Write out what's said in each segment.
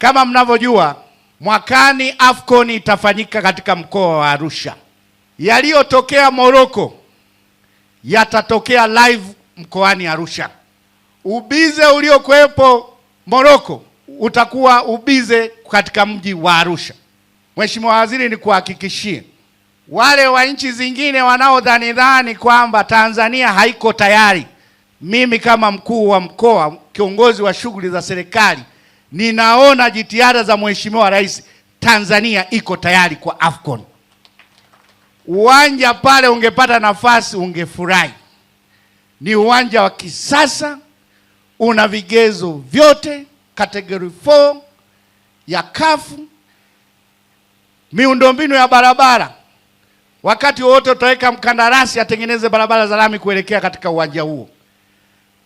Kama mnavyojua, mwakani AFCON itafanyika katika mkoa wa Arusha. Yaliyotokea Morocco yatatokea live mkoani Arusha. Ubize uliokuwepo Morocco utakuwa ubize katika mji wa Arusha. Mheshimiwa Waziri, ni kuhakikishie wale wa nchi zingine wanaodhani kwamba Tanzania haiko tayari, mimi kama mkuu wa mkoa, kiongozi wa shughuli za serikali, ninaona jitihada za Mheshimiwa Rais. Tanzania iko tayari kwa AFCON. Uwanja pale ungepata nafasi ungefurahi. Ni uwanja wa kisasa, una vigezo vyote, category 4 ya CAF, miundombinu ya barabara. Wakati wote utaweka mkandarasi atengeneze barabara za lami kuelekea katika uwanja huo.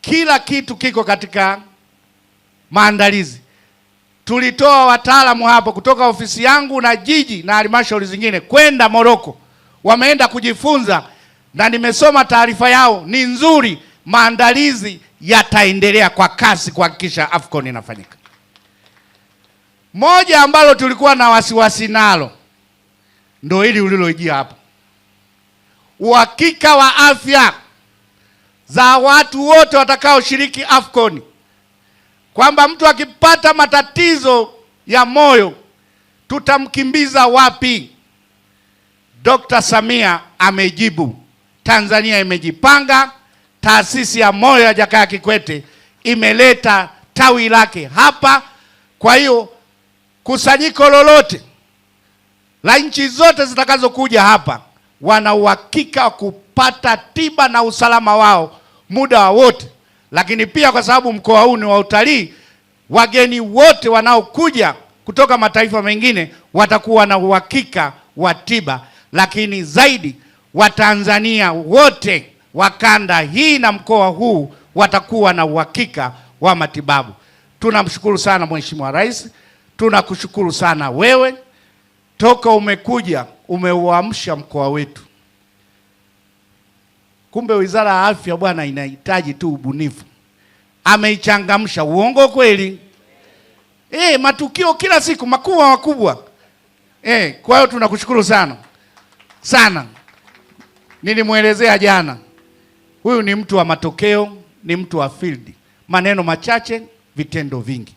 Kila kitu kiko katika maandalizi. Tulitoa wataalamu hapo kutoka ofisi yangu na jiji na halmashauri zingine kwenda Morocco. Wameenda kujifunza na nimesoma taarifa yao, ni nzuri. Maandalizi yataendelea kwa kasi kuhakikisha AFCON inafanyika. Moja ambalo tulikuwa na wasiwasi nalo ndio hili uliloijia hapa. Uhakika wa afya za watu wote watakaoshiriki AFCON, kwamba mtu akipata matatizo ya moyo tutamkimbiza wapi? Dr. Samia amejibu. Tanzania imejipanga. Taasisi ya moyo ya Jakaya Kikwete imeleta tawi lake hapa. Kwa hiyo kusanyiko lolote la nchi zote zitakazokuja hapa wana uhakika wa kupata tiba na usalama wao muda wa wote. Lakini pia kwa sababu mkoa huu ni wa utalii, wageni wote wanaokuja kutoka mataifa mengine watakuwa na uhakika wa tiba. Lakini zaidi, Watanzania wote wa kanda hii na mkoa huu watakuwa na uhakika wa matibabu. Tunamshukuru sana Mheshimiwa Rais, tunakushukuru sana wewe. Toka umekuja umeuamsha mkoa wetu. Kumbe Wizara ya Afya bwana inahitaji tu ubunifu. Ameichangamsha. Uongo kweli? Matukio kila siku makubwa. Kwa hiyo tunakushukuru sana sana. Nilimwelezea jana, huyu ni mtu wa matokeo, ni mtu wa field. Maneno machache, vitendo vingi.